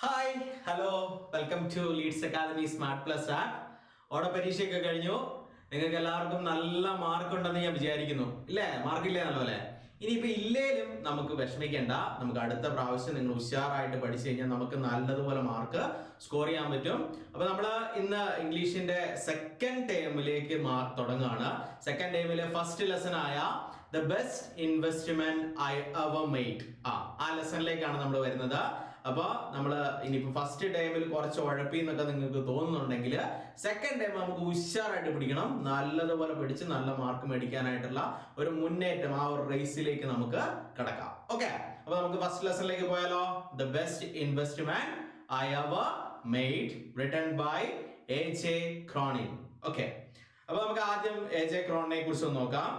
Hi hello welcome to Leads Academy Smart Plus app. ഓണപരീക്ഷയൊക്കെ കഴിഞ്ഞു. നിങ്ങൾക്ക് എല്ലാവർക്കും നല്ല മാർക്ക് ഉണ്ടെന്ന് ഞാൻ വിചാരിക്കുന്നു. ഇല്ലേ? മാർക്കില്ലേ നല്ലപോലെ? ഇനിയിപ്പോ ഇല്ലേലും നമുക്ക് വിഷമിക്കേണ്ട. നമുക്ക് അടുത്ത പ്രാവശ്യം നിങ്ങൾ ഉഷാറായിട്ട് പഠിച്ചു കഴിഞ്ഞാൽ നമുക്ക് നല്ലതുപോലെ മാർക്ക് സ്കോർ ചെയ്യാൻ പറ്റും. അപ്പൊ നമ്മൾ ഇന്ന് ഇംഗ്ലീഷിന്റെ സെക്കൻഡ് ടേമിലേക്ക് തുടങ്ങുകയാണ്. സെക്കൻഡ് ടേമിലെ ഫസ്റ്റ് ലെസൺ ആയ the best investment I ever made ആ ലെസണിലേക്കാണ് നമ്മൾ വരുന്നത്. അപ്പൊ നമ്മള് ഇനിയിപ്പോ ഫസ്റ്റ് ടൈമിൽ കുറച്ച് ഉഴപ്പി എന്നൊക്കെ നിങ്ങൾക്ക് തോന്നുന്നുണ്ടെങ്കിൽ സെക്കൻഡ് ടൈം നമുക്ക് ഉഷാറായിട്ട് പിടിക്കണം. നല്ലതുപോലെ പിടിച്ച് നല്ല മാർക്ക് മേടിക്കാനായിട്ടുള്ള ഒരു മുന്നേറ്റം, ആ ഒരു റേസിലേക്ക് നമുക്ക് കിടക്കാം. ഓക്കെ, അപ്പൊ നമുക്ക് ഫസ്റ്റ് ലെസണിലേക്ക് പോയാലോ. The best investment I ever made, written by AJ. Cronin. Okay, അപ്പൊ നമുക്ക് ആദ്യം എ.ജെ. ക്രോണിനെ കുറിച്ച് നോക്കാം.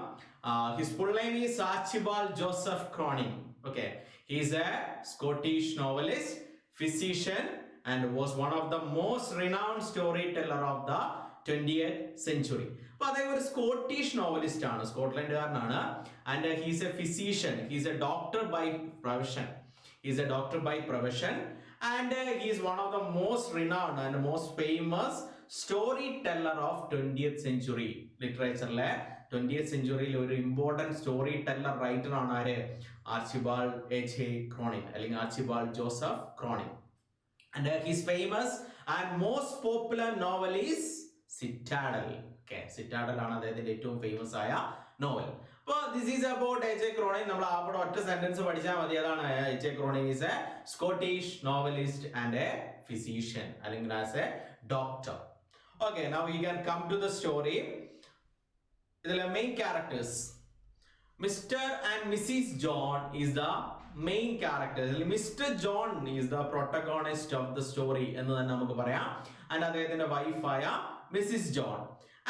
His full name is Archibald Joseph Cronin. Okay, he is a Scottish novelist, physician, and was one of the most renowned storyteller of the 20th century. അപ്പോൾ അദ്ദേഹം ഒരു Scottish novelist ആണ്, സ്കോട്ട്ലൻഡുകാരനാണ്. And he is a physician, he is a doctor by profession. He is a doctor by profession, and he is one of the most renowned and most famous storyteller of 20th century literature. 20th century ഒരു important story teller writer ആണ് ആര്? Archibald എ.ജെ. Cronin അല്ലെങ്കിൽ Archibald Joseph Cronin. And his famous and most popular novel is Citadel. Okay, Citadel ആണ് അദ്ദേഹത്തിന്റെ ഏറ്റവും famous ആയ novel. അപ്പോൾ this is about AJ. Cronin. നമ്മൾ അവിടെ ഒറ്റ സെന്റൻസ് പഠിച്ചാൽ മതി. അതാണ് AJ. Cronin is a Scottish novelist and a physician അല്ലെങ്കിൽ as a doctor. Okay, now we can come to the story. ഇതിലെ main characters Mr and Mrs John is the main characters. Mr John is the protagonist of the story എന്ന് തന്നെ നമുക്ക് പറയാം. And അദ്ദേഹത്തിന്റെ വൈഫായ Mrs John.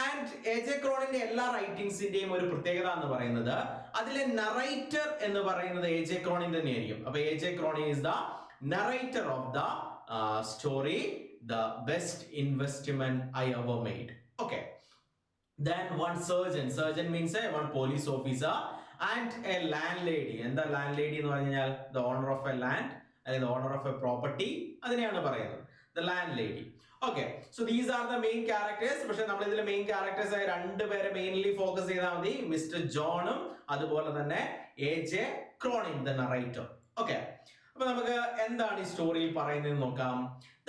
And AJ. ക്രോണിന്റെ എല്ലാ റൈറ്റിംഗ്സിന്റെയും ഒരു പ്രത്യേകത എന്ന് പറയുന്നത് അതിലെ നറേറ്റർ എന്ന് പറയുന്നത് എ.ജെ. ക്രോണിൻ തന്നെയായിരിക്കും. അപ്പൊ AJ. Cronin is the narrator of the story the best investment I ever made. Okay, then one surgeon means one police officer and a landlady. എന്താ landlady എന്ന് പറഞ്ഞാൽ the owner of a land അല്ലെങ്കിൽ the owner of a property, അതിനെയാണ് പറയുന്നത് the landlady. Okay, so these are the main characters. പക്ഷെ നമ്മൾ ഇതിലെ main characters ആയി രണ്ടുപേരെ മെയിൻലി ഫോക്കസ് ചെയ്താൽ മതി, മിസ്റ്റർ ജോണും അതുപോലെ തന്നെ AJ. Cronin the narrator. Okay, അപ്പൊ നമുക്ക് എന്താണ് ഈ സ്റ്റോറിയിൽ പറയുന്നത് നോക്കാം.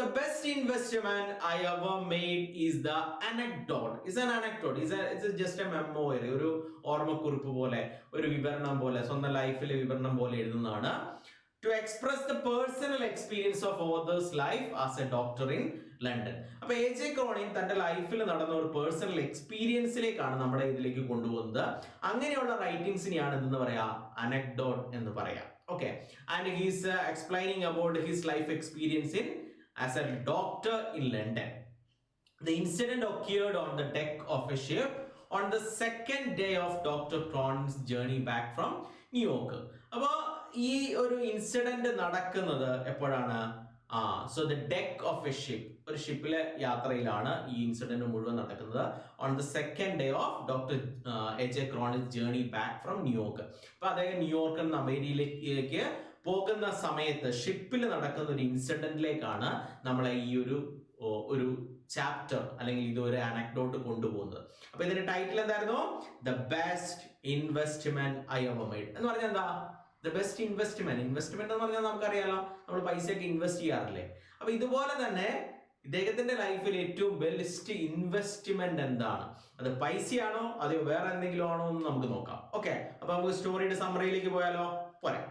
The best investment I ever made is the anecdote. Is an anecdote. It's just a memoir. ഒരു ഓർമ്മക്കുറിപ്പ് പോലെ, ഒരു വിവരണം പോലെ, സ്വന്തം ലൈഫിലെ വിവരണം പോലെ എഴുതുന്നതാണ്. To express the personal experience of author's life as a doctor in London. അപ്പൊ എ.ജെ. ക്രോണിൻ തന്റെ ലൈഫിൽ നടന്ന ഒരു പേഴ്സണൽ എക്സ്പീരിയൻസിലേക്കാണ് നമ്മുടെ ഇതിലേക്ക് കൊണ്ടുപോകുന്നത്. അങ്ങനെയുള്ള റൈറ്റിംഗ്സിനെയാണ് എന്തെന്ന് പറയാ, അനക്ഡോട്ട് എന്ന് പറയാം. Okay, and he is explaining about his life experience as a doctor in London. The incident occurred on the deck of a ship on the second day of Dr. Cronin's journey back from New York. അപ്പോൾ ഈ ഒരു incident നടക്കുന്നത് എപ്പോഴാണ്? So the deck of a ship, ഒരു ഷിപ്പിലെ യാത്രയിലാണ് ഈ incident മുഴുവൻ നടക്കുന്നത്. On the second day of doctor AJ. Cronin's journey back from New York. അപ്പൊ അദ്ദേഹം ന്യൂയോർക്കിൽ നിന്ന് അമേരിക്കയിലേക്ക് പോകുന്ന സമയത്ത് ഷിപ്പിൽ നടക്കുന്ന ഒരു ഇൻസിഡന്റിലേക്കാണ് നമ്മളെ ഈ ഒരു ചാപ്റ്റർ അല്ലെങ്കിൽ ഇതൊരു അനക്ഡോട്ട് കൊണ്ടുപോകുന്നത്. അപ്പൊ ഇതിന്റെ ടൈറ്റിൽ എന്തായിരുന്നു? The best investment I ever made എന്ന് പറഞ്ഞാൽ എന്താ? ദ ബെസ്റ്റ് ഇൻവെസ്റ്റ്മെന്റ് എന്ന് പറഞ്ഞാൽ നമുക്കറിയാലോ, നമ്മൾ പൈസയൊക്കെ ഇൻവെസ്റ്റ് ചെയ്യാറില്ലേ. അപ്പൊ ഇതുപോലെ തന്നെ ഇദ്ദേഹത്തിന്റെ ലൈഫിൽ ഏറ്റവും ബെസ്റ്റ് ഇൻവെസ്റ്റ്മെന്റ് എന്താണ്? അത് പൈസയാണോ അതോ വേറെ എന്തെങ്കിലും ആണോ എന്ന് നമുക്ക് നോക്കാം. ഓക്കെ, അപ്പൊ നമുക്ക് സ്റ്റോറിയുടെ സമ്മറിയിലേക്ക് പോയാലോ? പോരാ,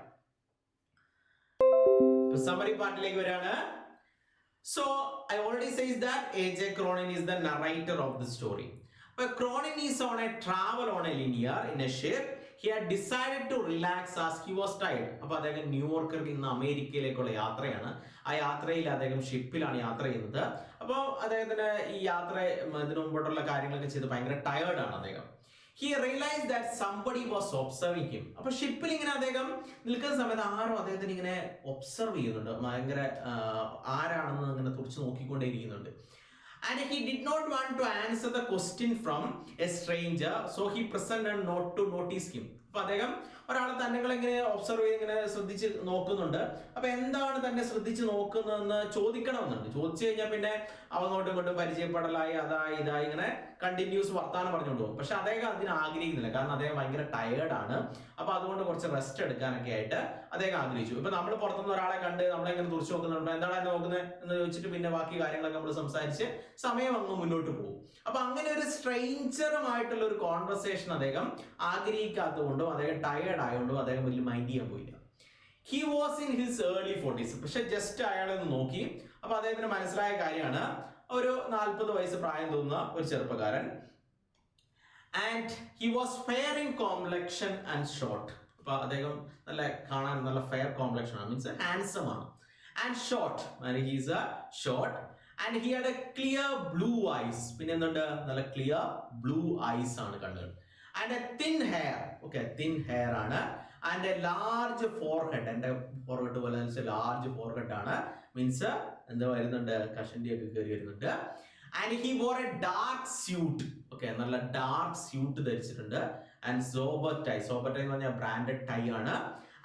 സമ്മറി പാർട്ടിലേക്ക് വരാണ്. So I already says that A.J. Cronin is the narrator of the story. But Cronin is on a travel on a linear in a ship. He had decided to relax as he was tired. അപ്പോൾ അദ്ദേഹം ന്യൂയോർക്കിൽ നിന്ന് അമേരിക്കയിലേക്കുള്ള യാത്രയാണ്. ആ യാത്രയിൽ അദ്ദേഹം ഷിപ്പിലാണ് യാത്ര ചെയ്യുന്നത്. അപ്പോൾ അദ്ദേഹത്തിന് ഈ യാത്ര ഇതിനു മുമ്പോട്ടുള്ള കാര്യങ്ങളൊക്കെ ചെയ്ത് ഭയങ്കര ടയേർഡാണ് അദ്ദേഹം. He realized that somebody was observing him. അപ്പൊ ഷിപ്പിൽ ഇങ്ങനെ അദ്ദേഹം നിൽക്കുന്ന സമയത്ത് ആരോ അദ്ദേഹത്തിന് ഇങ്ങനെ ഒബ്സർവ് ചെയ്യുന്നുണ്ട്. ഭയങ്കര ആരാണെന്ന് ഇങ്ങനെ തുറച്ചു നോക്കിക്കൊണ്ടേയിരിക്കുന്നുണ്ട്. And he did not want to answer the question from a stranger, so he pretended not to notice him. അപ്പോൾ അദ്ദേഹം ഒരാൾ തന്നെ ഇങ്ങനെ ഒബ്സർവ് ചെയ്ത് ഇങ്ങനെ ശ്രദ്ധിച്ച് നോക്കുന്നുണ്ട്. അപ്പൊ എന്താണ് തന്നെ ശ്രദ്ധിച്ച് നോക്കുന്നതെന്ന് ചോദിക്കണമെന്നുണ്ട്. ചോദിച്ചു കഴിഞ്ഞാൽ പിന്നെ അങ്ങോട്ടും ഇങ്ങോട്ടും പരിചയപ്പെടലായി, അതായി ഇതായി ഇങ്ങനെ കണ്ടിന്യൂസ് വർത്താനം പറഞ്ഞുകൊണ്ട് പോകും. പക്ഷെ അദ്ദേഹം അതിന് ആഗ്രഹിക്കുന്നില്ല. കാരണം അദ്ദേഹം ഭയങ്കര ടയേർഡാണ്. അപ്പൊ അതുകൊണ്ട് കുറച്ച് റെസ്റ്റ് എടുക്കാനൊക്കെ ആയിട്ട് അദ്ദേഹം ആഗ്രഹിച്ചു. ഇപ്പൊ നമ്മൾ പുറത്തുനിന്ന് ഒരാളെ കണ്ട് നമ്മളെങ്ങനെ തുറച്ചു നോക്കുന്നുണ്ടോ, എന്താണ് നോക്കുന്നത് എന്ന് ചോദിച്ചിട്ട് പിന്നെ ബാക്കി കാര്യങ്ങളൊക്കെ നമ്മൾ സംസാരിച്ച് സമയം അങ്ങ് മുന്നോട്ട് പോകും. അപ്പൊ അങ്ങനെ ഒരു സ്ട്രേഞ്ചറുമായിട്ടുള്ള ഒരു കോൺവെർസേഷൻ അദ്ദേഹം ആഗ്രഹിക്കാത്തതുകൊണ്ടും അദ്ദേഹം ടയേർഡ് ആയതുകൊണ്ടും അദ്ദേഹം വലിയ മൈൻഡ് ചെയ്യാൻ പോയില്ല. He was in his early 40s. പക്ഷെ ജസ്റ്റ് അയാളെ ഒന്ന് നോക്കി. അപ്പൊ അദ്ദേഹത്തിന് മനസ്സിലായ കാര്യമാണ്, ഒരു 40 വയസ്സ് പ്രായം തോന്നുന്ന ഒരു ചെറുപ്പക്കാരൻ. And he was fair in complexion and short. അപ്പൊ അദ്ദേഹം നല്ല കാണാൻ നല്ല ഫെയർ കോംപ്ലക്ഷൻ ആണ്, മീൻസ് ഹാൻസം ആണ്. And short, he's a short. And he had a clear blue eyes. പിന്നെ എന്തുണ്ട്, നല്ല ക്ലിയർ ബ്ലൂ ഐസ് ആണ് കണ്ണുകൾ. And a thin hair, okay thin hair ആണ്. ആൻഡ് എ ലാർജ് ഫോർഹെഡ്, എന്റെ ഫോർഹെഡ് പോലെ ലാർജ് ഫോർഹെഡ് ആണ്, മീൻസ് എന്താ വരുന്നുണ്ട്, കഷണ്ടി ഒക്കെ കയറി വരുന്നുണ്ട്. And he war a dark suit, okay നല്ല ഡാർക്ക് സ്യൂട്ട് ധരിച്ചിട്ടുണ്ട്. And sober tie, sober tie എന്ന് പറഞ്ഞാൽ ബ്രാൻഡഡ് ടൈ ആണ്.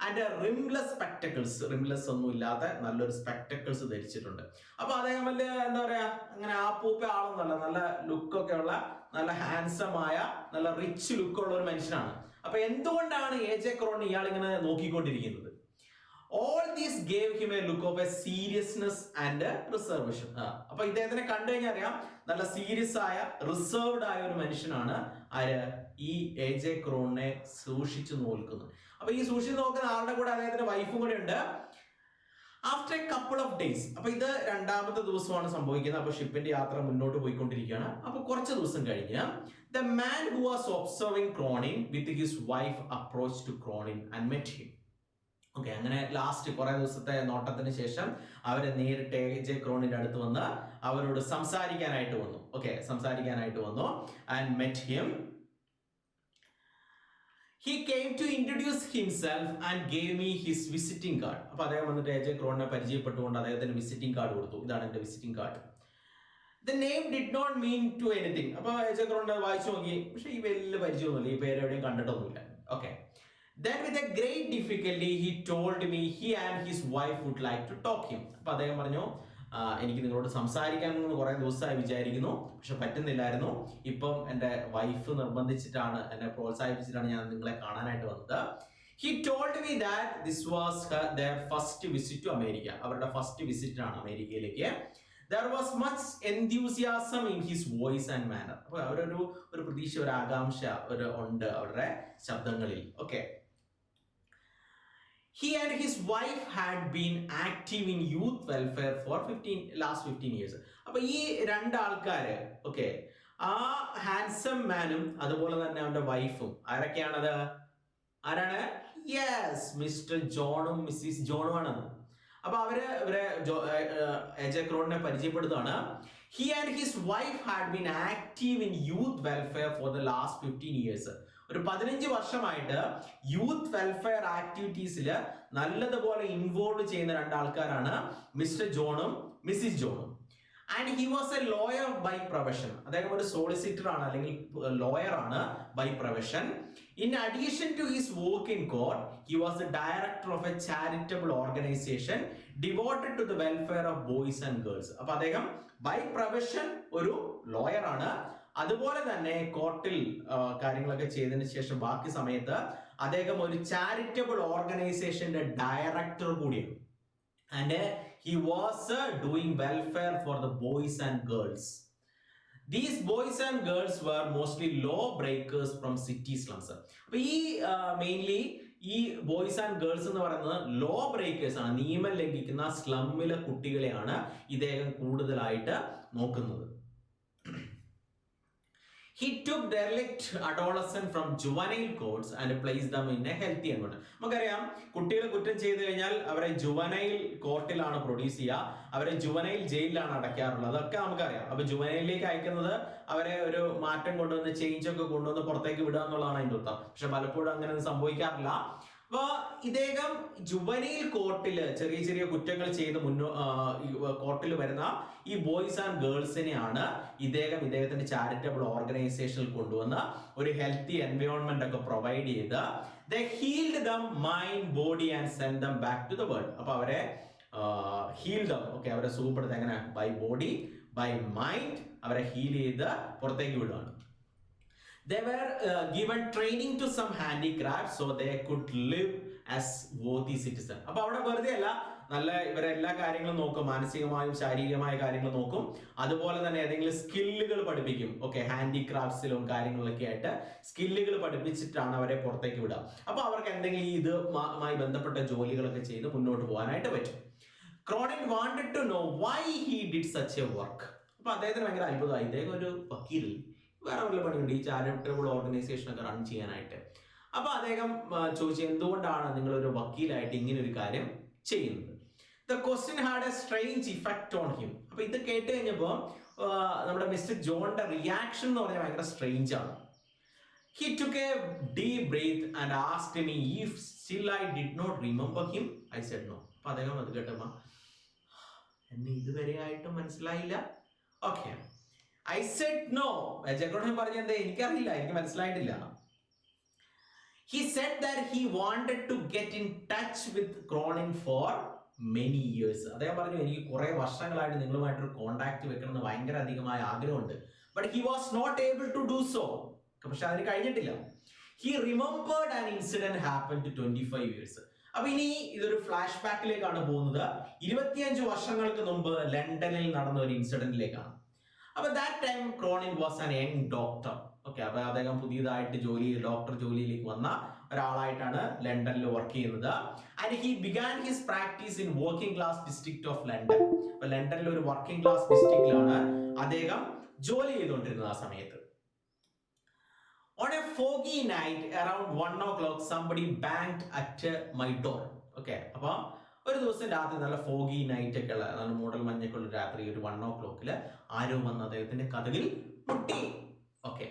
ആൻഡ് റിംലെസ് സ്പെക്ടക്കിൾസ്, റിംലെസ് ഒന്നും ഇല്ലാത്ത നല്ലൊരു സ്പെക്ടക്കിൾസ് ധരിച്ചിട്ടുണ്ട്. അപ്പൊ അദ്ദേഹം വലിയ എന്താ പറയാ, അങ്ങനെ ആപ്പൂപ്പ ആളൊന്നുമല്ല, നല്ല ലുക്കൊക്കെ ഉള്ള നല്ല ഹാൻസം ആയ നല്ല റിച്ച് ലുക്കുള്ള ഒരു മനുഷ്യനാണ്. അപ്പൊ എന്തുകൊണ്ടാണ് AJ ക്രോണി ഇയാൾ ഇങ്ങനെ നോക്കിക്കൊണ്ടിരിക്കുന്നത്? All these gave him a look of a seriousness and a reservation. അപ്പൊ ഇദ്ദേഹത്തിനെ കണ്ടു കഴിഞ്ഞാൽ അറിയാം, നല്ല സീരിയസ് ആയ റിസർവ്ഡ് ആയ ഒരു മനുഷ്യനാണ് ആര്, ഈ AJ ക്രോണിനെ സൂക്ഷിച്ചു നോക്കുന്നത്. അപ്പൊ ഈ സൂക്ഷിച്ചു നോക്കുന്ന ആളുടെ കൂടെ അദ്ദേഹത്തിന്റെ വൈഫും കൂടെ ഉണ്ട്. After A couple of days, അപ്പൊ ഇത് 2ാമത്തെ ദിവസമാണ് സംഭവിക്കുന്നത്. അപ്പൊ ഷിപ്പിന്റെ യാത്ര മുന്നോട്ട് പോയിക്കൊണ്ടിരിക്കുകയാണ്. അപ്പൊ കുറച്ച് ദിവസം കഴിഞ്ഞ് the man who was observing Cronin with his wife approached to Cronin and met him. Okay, അങ്ങനെ ലാസ്റ്റ് കുറെ ദിവസത്തെ നോട്ടത്തിന് ശേഷം അവരെ നേരിട്ട് AJ ക്രോണിന്റെ അടുത്ത് വന്ന് അവരോട് സംസാരിക്കാനായിട്ട് വന്നു. ഓക്കെ, സംസാരിക്കാനായിട്ട് വന്നു. And met him. He came to introduce himself and gave me his visiting card. അപ്പൊ അദ്ദേഹം വന്നിട്ട് AJ ക്രോണിനെ പരിചയപ്പെട്ടുകൊണ്ട് അദ്ദേഹത്തിന് വിസിറ്റിംഗ് കാർഡ് കൊടുത്തു. ഇതാണ് എന്റെ visiting card. The name did not mean to anything. അപ്പൊ AJ ക്രോണിനെ വായിച്ചു നോക്കി, പക്ഷെ ഈ വലിയ പരിചയമൊന്നുമില്ല, ഈ പേര് എവിടെയും കണ്ടിട്ടൊന്നുമില്ല. Okay, then with a great difficulty he told me he and his wife would like to talk him. അപ്പൊ അദ്ദേഹം പറഞ്ഞു, എനിക്ക് നിങ്ങളോട് സംസാരിക്കാൻ കുറെ ദിവസമായി വിചാരിക്കുന്നു, പക്ഷെ പറ്റുന്നില്ലായിരുന്നു. ഇപ്പം എൻ്റെ വൈഫ് നിർബന്ധിച്ചിട്ടാണ്, എന്നെ പ്രോത്സാഹിപ്പിച്ചിട്ടാണ് ഞാൻ നിങ്ങളെ കാണാനായിട്ട് വന്നത്. He told me that this was their first visit to America. അവരുടെ ഫസ്റ്റ് വിസിറ്റ് ആണ് അമേരിക്കയിലേക്ക്. There was much enthusiasm in his voice and manner. അപ്പൊ അവരൊരു പ്രതീക്ഷ, ഒരു ആകാംക്ഷ ഉണ്ട് അവരുടെ ശബ്ദങ്ങളിൽ. Okay, he and his wife had been active in youth welfare for last 15 years. അപ്പൊ ഈ രണ്ടാൾക്കാര്, ഓക്കെ, ആ ഹാൻസം മാനും അതുപോലെ തന്നെ അവന്റെ വൈഫും ആരൊക്കെയാണത്? ആരാണ്? യെസ്, മിസ്റ്റർ ജോണും മിസ്സിസ് ജോണും ആണത്. അപ്പൊ ഇവരെ AJ ക്രോണിനെ പരിചയപ്പെടുത്താണ്. He and his wife had been active in youth welfare for the last 15 years. ഒരു 15 വർഷമായിട്ട് യൂത്ത് വെൽഫെയർ ആക്ടിവിറ്റീസിൽ നല്ലതുപോലെ ഇൻവോൾവ് ചെയ്യുന്ന രണ്ടാൾക്കാരാണ് മിസ്റ്റർ ജോണും മിസ്സിസ് ജോണും. And he was a lawyer by profession. അദ്ദേഹം ഒരു സോളിസിറ്റർ ആണ്, അല്ലെങ്കിൽ ലോയർ ആണ് by profession. In addition to his work in court, he was the director of a charitable organization devoted to the welfare of boys and girls. അപ്പൊ അദ്ദേഹം by profession ഒരു lawyer ആണ്, അതുപോലെ തന്നെ കോർട്ടിൽ കാര്യങ്ങളൊക്കെ ചെയ്തതിനു ശേഷം ബാക്കി സമയത്ത് അദ്ദേഹം ഒരു ചാരിറ്റബിൾ ഓർഗനൈസേഷന്റെ ഡയറക്ടർ കൂടിയാണ്. And he was doing welfare for the boys and girls. These boys and girls were mostly law breakers from city slums. അപ്പൊ ഈ മെയിൻലി ഈ ബോയ്സ് ആൻഡ് ഗേൾസ് എന്ന് പറയുന്നത് ലോ ബ്രേക്കേഴ്സ് ആണ്, നിയമം ലംഘിക്കുന്ന സ്ലമ്മിലെ കുട്ടികളെയാണ് ഇദ്ദേഹം കൂടുതലായിട്ട് നോക്കുന്നത്. He took derelict adolescents from juvenile courts and placed them in a healthy environment. നമുക്കറിയാം, കുട്ടികൾ കുറ്റം ചെയ്തു കഴിഞ്ഞാൽ അവരെ ജുവനൈൽ കോർട്ടിലാണ് പ്രൊഡ്യൂസ് ചെയ്യുക, അവരെ ജുവനൈൽ ജയിലിലാണ് അടയ്ക്കാറുള്ളത്. അതൊക്കെ നമുക്കറിയാം. അപ്പൊ ജുവനൈലിലേക്ക് അയക്കുന്നത് അവരെ ഒരു മാറ്റം കൊണ്ടുവന്ന്, ചേഞ്ച് ഒക്കെ കൊണ്ടുവന്ന് പുറത്തേക്ക് വിടുക എന്നുള്ളതാണ് അതിന്റെ അർത്ഥം. പക്ഷെ പലപ്പോഴും അങ്ങനെ സംഭവിക്കാറില്ല. അപ്പൊ ഇദ്ദേഹം ജുവനൈൽ കോർട്ടില് ചെറിയ ചെറിയ കുറ്റങ്ങൾ ചെയ്ത് കോർട്ടിൽ വരുന്ന ഈ ബോയ്സ് ആൻഡ് ഗേൾസിനെയാണ് ഇദ്ദേഹത്തിന്റെ ചാരിറ്റബിൾ ഓർഗനൈസേഷനിൽ കൊണ്ടുവന്ന് ഒരു ഹെൽത്തി എൻവയോൺമെന്റ് ഒക്കെ പ്രൊവൈഡ് ചെയ്ത് They healed them mind, body and sent them back to the world. അപ്പൊ അവരെ ഹീൽ ദം, ഓക്കെ, അവരെ സുഖപ്പെടുത്തുക എങ്ങനെ? ബൈ ബോഡി, ബൈ മൈൻഡ് അവരെ ഹീൽ ചെയ്ത് പുറത്തേക്ക് വിടുകയാണ്. They were given training to some handicrafts so they could live as worthy citizen. അപ്പൊ അവിടെ വെറുതെ അല്ല, നല്ല ഇവരെല്ലാ കാര്യങ്ങളും നോക്കും, മാനസികമായും ശാരീരികമായ കാര്യങ്ങൾ നോക്കും, അതുപോലെ തന്നെ ഏതെങ്കിലും സ്കില്ലുകൾ പഠിപ്പിക്കും. ഓക്കെ, ഹാൻഡിക്രാഫ്റ്റ്സിലും കാര്യങ്ങളിലൊക്കെ ആയിട്ട് സ്കില്ലുകൾ പഠിപ്പിച്ചിട്ടാണ് അവരെ പുറത്തേക്ക് വിടുക. അപ്പൊ അവർക്ക് എന്തെങ്കിലും ഇതുമായി ബന്ധപ്പെട്ട ജോലികളൊക്കെ ചെയ്ത് മുന്നോട്ട് പോകാനായിട്ട് പറ്റും. Cronin wanted to know why he did such a work. അപ്പൊ അദ്ദേഹത്തിന് ഭയങ്കര അത്ഭുതമായി, ഇദ്ദേഹം ഒരു വക്കീൽ, വേറെ വല്ല പണിയുണ്ട് ഈ ചാരിറ്റബിൾ ഓർഗനൈസേഷൻ ഒക്കെ റൺ ചെയ്യാനായിട്ട്. അപ്പൊ അദ്ദേഹം ചോദിച്ചു, എന്തുകൊണ്ടാണ് നിങ്ങളൊരു വക്കീലായിട്ട് ഇങ്ങനെ ഒരു കാര്യം ചെയ്യുന്നത്? The question had a strange effect on him. അപ്പൊ ഇത് കേട്ട് കഴിഞ്ഞപ്പോൾ നമ്മുടെ മിസ്റ്റർ ജോണിന്റെ റിയാക്ഷൻ എന്ന് പറഞ്ഞാൽ ഭയങ്കര സ്ട്രേഞ്ച് ആണ്. He took a deep breath and asked me if still I did not remember him. I said no. അപ്പൊ അദ്ദേഹം അത് കേട്ടപ്പോ, എന്നെ ഇതുവരെ ആയിട്ടും മനസ്സിലായില്ല. Okay, I said no. ജഗോടൻ പറഞ്ഞത് എനിക്കറിയില്ല, എനിക്ക് മനസ്സിലായിട്ടില്ല. He said that he wanted to get in touch with Cronin for many years. അദ്ദേഹം പറഞ്ഞു, എനിക്ക് കുറെ വർഷങ്ങളായിട്ട് നിങ്ങളുമായിട്ടൊരു കോണ്ടാക്ട് വെക്കണം എന്ന് ഭയങ്കര അധികമായ ആഗ്രഹമുണ്ട്. But he was not able to do so. പക്ഷെ അതിന് കഴിഞ്ഞിട്ടില്ല. He remembered an incident happened 25 years. അപ്പൊ ഇനി ഇതൊരു ഫ്ലാഷ് ബാക്കിലേക്കാണ് പോകുന്നത്. 25 വർഷങ്ങൾക്ക് മുമ്പ് ലണ്ടനിൽ നടന്ന ഒരു ഇൻസിഡന്റിലേക്കാണ്. അപ്പൊ that time Cronin was an young doctor. Okay, അപ്പൊ അദ്ദേഹം പുതിയതായിട്ട് ഡോക്ടർ ജോലിയിലേക്ക് വന്ന ഒരാളായിട്ടാണ് ലണ്ടനിൽ വർക്ക് ചെയ്യുന്നത്. And he began his practice in working class district of London. അപ്പൊ ലണ്ടനിലെ ഒരു വർക്കിംഗ് ക്ലാസ് ഡിസ്ട്രിക്റ്റിലാണ് അദ്ദേഹം ജോലി ചെയ്തുകൊണ്ടിരുന്നത് ആ സമയത്ത്. On a foggy night around 1 o'clock somebody banged at my door. Okay, അപ്പൊ ഒരു ദിവസം രാത്രി നല്ല ഫോഗി നൈറ്റ് ഒക്കെ ഉള്ള നല്ല മൂടൽ മഞ്ഞൊക്കെ ഉള്ള രാത്രി ഒരു 1 o'clock ആരോ വന്ന് അദ്ദേഹത്തിന്റെ കതകിൽ മുട്ടി. Okay,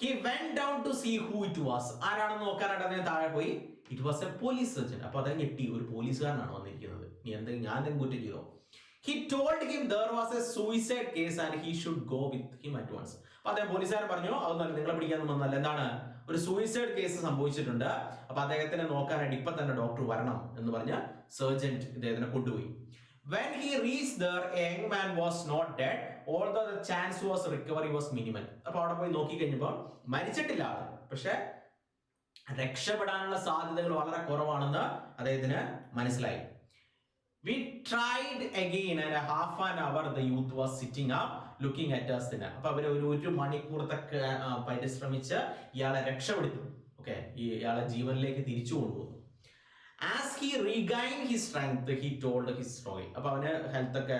he went down to see who it was. ആരാണെന്ന് നോക്കാനായിട്ട് അദ്ദേഹം താഴെ പോയി. It was a police surgeon. അപ്പൊ അദ്ദേഹം ഞെട്ടി, ഒരു പോലീസുകാരനാണ് വന്നിരിക്കുന്നത്, ഞാൻ എന്തെങ്കിലും കുറ്റം ചെയ്തോ? He told him there was a suicide case and he should go with him at once. അപ്പൊ അദ്ദേഹം പോലീസുകാരൻ പറഞ്ഞു, അതൊന്നും നിങ്ങളെ പിടിക്കാനൊന്നും വന്നല്ല, എന്താണ്, ഒരു സൂയിസൈഡ് കേസ് സംഭവിച്ചിട്ടുണ്ട്, അപ്പൊ അദ്ദേഹത്തിനെ നോക്കാനായിട്ട് ഇപ്പൊ തന്നെ ഡോക്ടർ വരണം എന്ന് പറഞ്ഞ് സർജൻ ഇദ്ദേഹത്തിനെ കൊണ്ടുപോയി. When he reached there, a young man was not dead, although the chance was recovery was minimal. അപ്പൊ അവിടെ പോയി നോക്കി കഴിഞ്ഞപ്പോൾ മരിച്ചിട്ടില്ല ആള്, പക്ഷെ രക്ഷപ്പെടാനുള്ള സാധ്യതകൾ വളരെ കുറവാണെന്ന് അദ്ദേഹത്തിന് മനസ്സിലായി. We tried again and a half an hour the youth was sitting up looking at us. അപ്പൊ അവര് ഒരു മണിക്കൂറത്തൊക്കെ പരിശ്രമിച്ച് ഇയാളെ രക്ഷപ്പെടുത്തി. ഓക്കെ, ഇയാളെ ജീവനിലേക്ക് തിരിച്ചു കൊണ്ടുപോകുന്നു. As he regained his strength, he told his story. അപ്പൊ അവന് ഹെൽത്ത് ഒക്കെ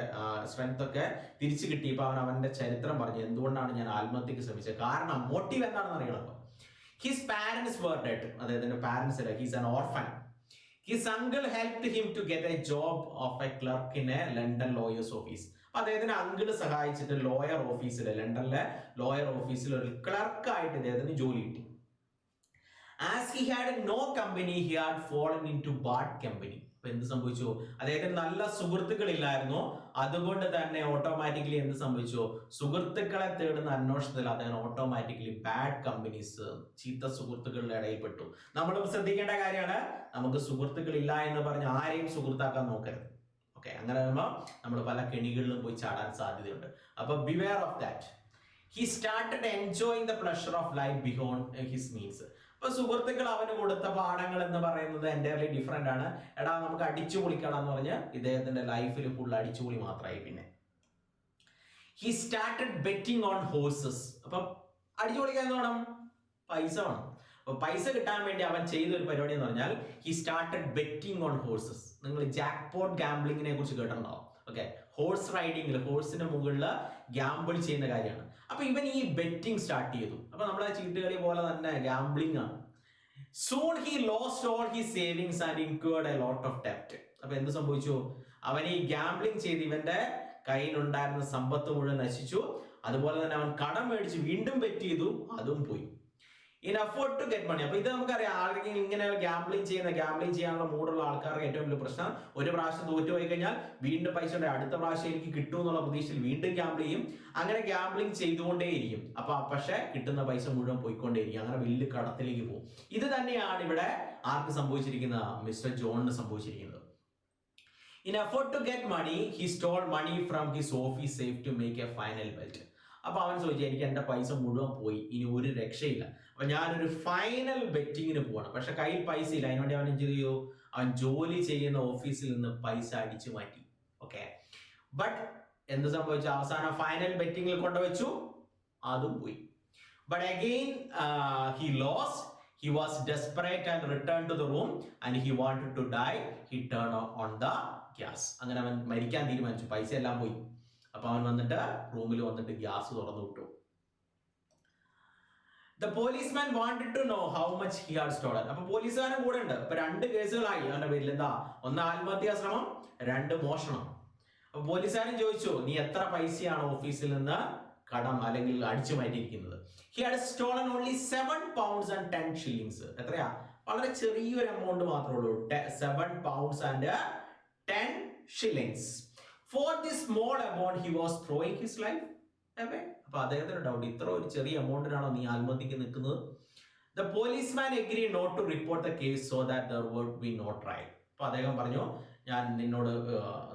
സ്ട്രെങ്ത് ഒക്കെ തിരിച്ചു കിട്ടിയപ്പോൾ അവന്റെ ചരിത്രം പറഞ്ഞു, എന്തുകൊണ്ടാണ് ഞാൻ ആത്മഹത്യക്ക് ശ്രമിച്ചത്, കാരണം മോട്ടീവ് എന്താണെന്ന് അറിയണം. His parents were dead. അദ്ദേഹത്തിന്റെ പാരന്റ്സ് ഇല്ല. He's an orphan. His uncle helped him to get a job of a clerk in a London lawyer's office. അപ്പൊ അദ്ദേഹത്തിന് അങ്കിള് സഹായിച്ചിട്ട് ലോയർ ഓഫീസിൽ, ലണ്ടനിലെ ലോയർ ഓഫീസിൽ ഒരു ക്ലർക്ക് ആയിട്ട് അദ്ദേഹത്തിന് ജോലി കിട്ടി. As he had no company, he had fallen into bad company. അപ്പൊ എന്ത് സംഭവിച്ചു? അദ്ദേഹത്തിന് നല്ല സുഹൃത്തുക്കളില്ലായിരുന്നു, അതുകൊണ്ട് തന്നെ ഓട്ടോമാറ്റിക്കലി എന്ത് സംഭവിച്ചു? സുഹൃത്തുക്കളെ തേടുന്ന അന്വേഷണത്തിൽ അദ്ദേഹം ഓട്ടോമാറ്റിക്കലി ബാഡ് കമ്പനീസ്, ചീത്ത സുഹൃത്തുക്കളുടെ ഇടയിൽപ്പെട്ടു. നമ്മളും ശ്രദ്ധിക്കേണ്ട കാര്യമാണ്, നമുക്ക് സുഹൃത്തുക്കൾ ഇല്ല എന്ന് പറഞ്ഞ് ആരെയും സുഹൃത്താക്കാൻ നോക്കരുത്. ഓക്കെ, അങ്ങനെ വരുമ്പോൾ നമ്മൾ പല കെണികളിലും പോയി ചാടാൻ സാധ്യതയുണ്ട്. അപ്പൊ beware of that. He started enjoying the pleasure of life beyond his means. അപ്പൊ സുഹൃത്തുക്കൾ അവന് കൊടുത്ത പാഠങ്ങൾ എന്ന് പറയുന്നത് എൻ്റയർലി ഡിഫറെന്റ് ആണ്. എടാ നമുക്ക് അടിച്ചു പൊളിക്കണം എന്ന് പറഞ്ഞ് ഇദ്ദേഹത്തിന്റെ ലൈഫിൽ ഫുൾ അടിച്ചുപൊളി മാത്രമായി. പിന്നെ he started betting on horses. അപ്പൊ അടിച്ചു പൊളിക്കാൻ വേണം, പൈസ വേണം. അപ്പൊ പൈസ കിട്ടാൻ വേണ്ടി അവൻ ചെയ്തൊരു പരിപാടി എന്ന് പറഞ്ഞാൽ he started betting on horses. നിങ്ങൾ ജാക്ക്പോട്ട് ഗാംബ്ലിങ്ങിനെ കുറിച്ച് കേട്ടിട്ടുണ്ടാവും. ഓക്കെ, ഹോഴ്സ് റൈഡിങ്ങിൽ ഹോഴ്സിന്റെ മുകളിൽ ഗാംബിൾ ചെയ്യുന്ന കാര്യമാണ്. അപ്പൊ ഇവൻ ഈ ബെറ്റിംഗ് സ്റ്റാർട്ട് ചെയ്തു. അപ്പൊ നമ്മളെ ചീട്ടുകളി പോലെ തന്നെ ഗാംബ്ലിംഗ് ആണ്. Soon he lost all his savings and incurred a lot of debt. അപ്പൊ എന്ത് സംഭവിച്ചു? അവൻ ഈ ഗാംബ്ലിംഗ് ചെയ്ത് ഇവന്റെ കയ്യിലുണ്ടായിരുന്ന സമ്പത്ത് മുഴുവൻ നശിച്ചു. അതുപോലെ തന്നെ അവൻ കടം മേടിച്ച് വീണ്ടും ബെറ്റ് ചെയ്തു, അതും പോയി. In effort to get money. അപ്പൊ ഇത് നമുക്കറിയാം, ആരെങ്കിലും ഇങ്ങനെ ഗ്യാംബ്ലിംഗ് ചെയ്യാനുള്ള മൂടുള്ള ആൾക്കാർക്ക് ഏറ്റവും വലിയ പ്രശ്നം, ഒരു പ്രാവശ്യം തോറ്റുപോയി കഴിഞ്ഞാൽ വീണ്ടും പൈസ ഉണ്ട്, അടുത്ത പ്രാവശ്യം എനിക്ക് കിട്ടും എന്നുള്ള പ്രതീക്ഷയിൽ വീണ്ടും ഗ്യാംബിൾ ചെയ്യും. അങ്ങനെ ഗ്യാംബ്ലിംഗ് ചെയ്തുകൊണ്ടേയിരിക്കും. അപ്പൊ പക്ഷെ കിട്ടുന്ന പൈസ മുഴുവൻ പോയിക്കൊണ്ടേയിരിക്കും. അങ്ങനെ വലിയ കടത്തിലേക്ക് പോകും. ഇത് തന്നെയാണ് ഇവിടെ ആർക്ക് സംഭവിച്ചിരിക്കുന്നത്? മിസ്റ്റർ ജോണിന് സംഭവിച്ചിരിക്കുന്നത്. In effort to get money, he stole money from his office safe to make a final bet. അപ്പൊ അവൻ ചോദിച്ചു, എനിക്ക് എന്റെ പൈസ മുഴുവൻ പോയി, ഇനി ഒരു രക്ഷയില്ല, അപ്പൊ ഞാനൊരു ഫൈനൽ ബെറ്റിങ്ങിന് പോവാണ്. പക്ഷെ കയ്യിൽ പൈസ ഇല്ല. അതിനുവേണ്ടി അവൻ എന്ത് ചെയ്തു? അവൻ ജോലി ചെയ്യുന്ന ഓഫീസിൽ നിന്ന് പൈസ അടിച്ചു മാറ്റി. ഓക്കെ, ബട്ട് എന്ത് സംഭവിച്ചു? അവസാനം ഫൈനൽ ബെറ്റിങ്ങിൽ കൊണ്ടുവച്ചു, അതും പോയി. But again he lost. He was desperate and returned to the room and he wanted to die. He turned on the gas. അങ്ങനെ അവൻ മരിക്കാൻ തീരുമാനിച്ചു. പൈസ എല്ലാം പോയി. അപ്പൊ അവൻ വന്നിട്ട് റൂമിൽ വന്നിട്ട് ഗ്യാസ് തുറന്നു വിട്ടു. The policeman wanted to know how much he had stolen. അപ്പൊ പോലീസുകാരൻ കൂടെ ഉണ്ട്. അപ്പൊ 2 കേസുകളായി അവന്റെ പേരിൽ. എന്താ? 1 ആത്മഹത്യാ ശ്രമം, 2 മോഷണം. അപ്പൊ പോലീസുകാരൻ ചോദിച്ചു, നീ എത്ര പൈസയാണ് ഓഫീസിൽ നിന്ന് കടം അല്ലെങ്കിൽ അടിച്ചു മാറ്റിയിരിക്കുന്നത്? He had stolen only 7 pounds and 10 shillings. എത്രയാ? വളരെ ചെറിയൊരു എമൗണ്ട് മാത്രമേ ഉള്ളൂ. 7 pounds and 10 shillings. For this small amount he was throwing his life away. അപ്പൊ അദ്ദേഹത്തിന് ഡൗട്ട്, ഇത്ര ഒരു ചെറിയ എമൗണ്ടിനാണോ നീ ആത്മഹത്യക്ക് നിൽക്കുന്നത്? The policeman agreed not to report the case so that there would be no trial. അപ്പൊ അദ്ദേഹം പറഞ്ഞു, ഞാൻ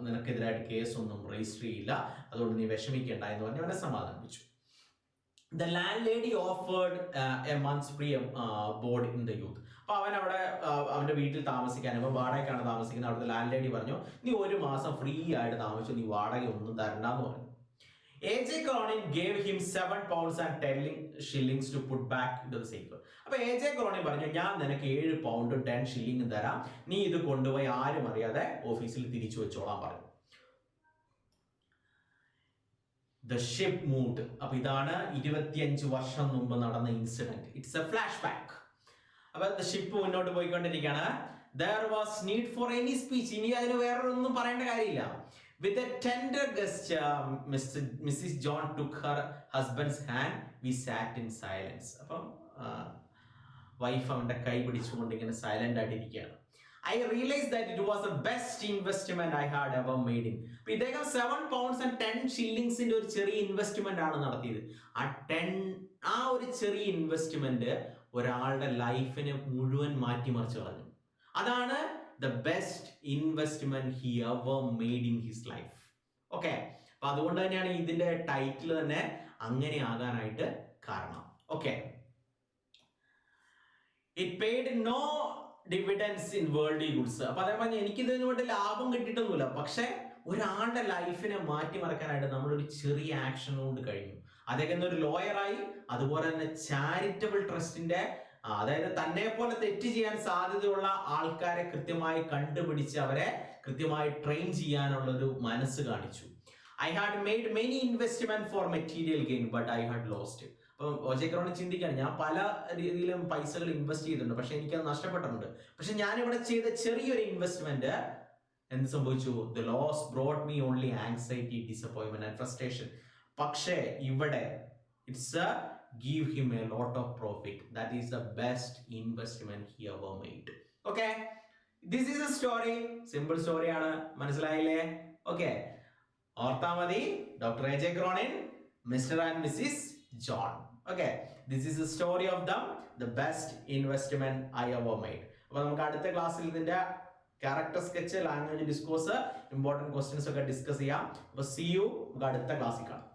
നിനക്കെതിരായിട്ട് കേസൊന്നും രജിസ്റ്റർ ചെയ്യില്ല, അതുകൊണ്ട് നീ വിഷമിക്കേണ്ട എന്ന് പറഞ്ഞ് അവനെ സമാധാനിപ്പിച്ചു. The landlady offered a month's free board in the youth. അപ്പൊ അവൻ അവിടെ അവന്റെ വീട്ടിൽ താമസിക്കാൻ, ഇപ്പൊ വാടകയ്ക്കാണ് താമസിക്കുന്നത്. അവിടുത്തെ ലാൻഡ് ലേഡി പറഞ്ഞു, നീ 1 മാസം ഫ്രീ ആയിട്ട് താമസിച്ചു, നീ വാടക ഒന്നും തരണ്ടെന്ന് പറഞ്ഞു. AJ Cronin gave him 7 pounds and 10 shillings to put back into the safe. അപ്പൊ AJ Cronin പറഞ്ഞു, ഞാൻ നിനക്ക് 7 പൗണ്ടും 10 ഷില്ലിംഗും തരാം, നീ ഇത് കൊണ്ടുപോയി ആരും അറിയാതെ ഓഫീസിൽ തിരിച്ചു വെച്ചോളാൻ പറഞ്ഞു. The ship moved. അപ്പൊ ഇതാണ് 25 വർഷം മുമ്പ് നടന്ന incident. It's A flash back. അപ്പൊ the ship മുന്നോട്ട് പോയിക്കൊണ്ടിരിക്കുകയാണ്. There was need for any speech. ഇനി അതിന് വേറൊന്നും പറയേണ്ട കാര്യമില്ല. With a tender gesture, Mrs. John took her husband's hand. We sat in silence. അപ്പം വൈഫ് അവന്റെ കൈ പിടിച്ചുകൊണ്ട് ഇങ്ങനെ silent ആയിട്ടിരിക്കുകയാണ്. I realized that it was the best investment I had ever made in. അപ്പൊ ഇദ്ദേഹം 7 pounds and 10 shillingsന്റെ ഒരു ചെറിയ investment ആണ് നടത്തിയത്. ആ ഒരു ചെറിയ ഇൻവെസ്റ്റ്മെന്റ് ഒരാളുടെ ലൈഫിനെ മുഴുവൻ മാറ്റിമറിച്ച് കളഞ്ഞു. അതാണ് the best investment he ever made in his life. Okay, അപ്പൊ അതുകൊണ്ട് തന്നെയാണ് ഇതിന്റെ ടൈറ്റിൽ തന്നെ അങ്ങനെ ആകാനായിട്ട് കാരണം. Okay, it paid no dividends in worldly goods. അപ്പൊ അതേ പറഞ്ഞ എനിക്ക് ഇതിന് വേണ്ടി ലാഭം കിട്ടിയിട്ടൊന്നുമില്ല, പക്ഷെ ഒരാളുടെ ലൈഫിനെ മാറ്റിമറിക്കാനായിട്ട് നമ്മളൊരു ചെറിയ ആക്ഷൻ കൊണ്ട് കഴിഞ്ഞു. അദ്ദേഹം ഒരു ലോയറായി, അതുപോലെ തന്നെ ചാരിറ്റബിൾ ട്രസ്റ്റിന്റെ, അതായത് തന്നെ പോലെ തെറ്റ് ചെയ്യാൻ സാധ്യതയുള്ള ആൾക്കാരെ കൃത്യമായി കണ്ടുപിടിച്ച് അവരെ കൃത്യമായി ട്രെയിൻ ചെയ്യാനുള്ള ഒരു മനസ്സ് കാണിച്ചു. I had made many investment for material gain, but I had lost. അപ്പം AJ Cronin ചിന്തിക്കാൻ, ഞാൻ പല രീതിയിലും പൈസകൾ ഇൻവെസ്റ്റ് ചെയ്തിട്ടുണ്ട്, പക്ഷെ എനിക്കത് നഷ്ടപ്പെട്ടിട്ടുണ്ട്. പക്ഷെ ഞാനിവിടെ ചെയ്ത ചെറിയൊരു ഇൻവെസ്റ്റ്മെന്റ് എന്ത് സംഭവിച്ചു? The loss brought me only anxiety, disappointment and frustration. പക്ഷേ ഇവിടെ it's give him a lot of profit. That is the best investment he ever made. Okay, this is a story. Simple story ആണ്, മനസ്സിലായില്ലേ? Okay, ഓർത്താ മതി, doctor AJ Cronin, Mr. and Mrs. John. Okay, this is the story of them, the best investment I ever made. അപ്പൊ നമുക്ക് അടുത്ത ക്ലാസ്സിൽ ഇതിന്റെ character sketch, language discourse, important questions ഒക്കെ discuss ചെയ്യാം. അപ്പൊ see you, നമുക്ക് അടുത്ത ക്ലാസ്സിൽ കാണാം.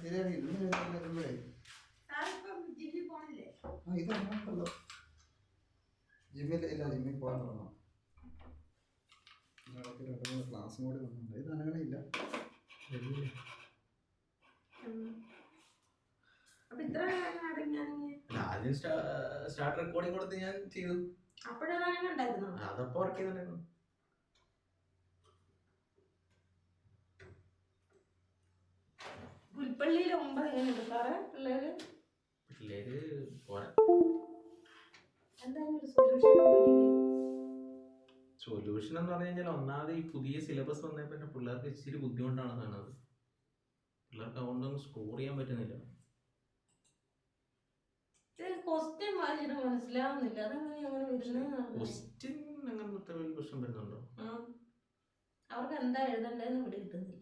ശരിയാണ് ഇരുന്ന് വരുമ്പോഴേ ഇതല്ലോ ജിമ്മിൽ ഇല്ല, ജിമ്മിൽ പോകാൻ തുടങ്ങണം. ഇടയ്ക്ക് 2-3 ക്ലാസ്സും കൂടി വന്നിട്ടുണ്ട്. ഇത് അങ്ങനെയില്ല. ആദ്യം സ്റ്റാർട്ട് റെക്കോർഡിംഗ് കൊടുത്ത് ഞാൻ ചെയ്തു. അതപ്പോ വർക്ക് ചെയ്തിട്ടുണ്ടായിരുന്നു. പുൽപ്പള്ളിയിൽ 9 എങ്ങനെ എടുക്കാറ് പിള്ളേര് പോരാ. എന്തായാലും ഒരു സൊല്യൂഷൻ എന്ന് പറഞ്ഞു കഴിഞ്ഞാൽ ഒന്നാമത് ഈ പുതിയ സിലബസ് വന്നപ്പോൾ പിന്നെ പിള്ളേർക്ക് ഇച്ചിരി ബുദ്ധിമുട്ടാണ് കാണുന്നത്. പിള്ളേർക്ക് അതുകൊണ്ടൊന്നും സ്കോർ ചെയ്യാൻ പറ്റുന്നില്ല. ക്വസ്റ്റ്യൻ വായിച്ചിട്ട് മനസ്സിലാവുന്നില്ല. ക്വസ്റ്റ്യൻ അങ്ങനെ അത്ര വലിയ പ്രശ്നം വരുന്നുണ്ടോ? അവർക്ക് എന്താ എഴുതണ്ടെന്ന് ഇവിടെ കിട്ടുന്നില്ല.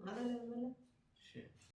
അതല്ല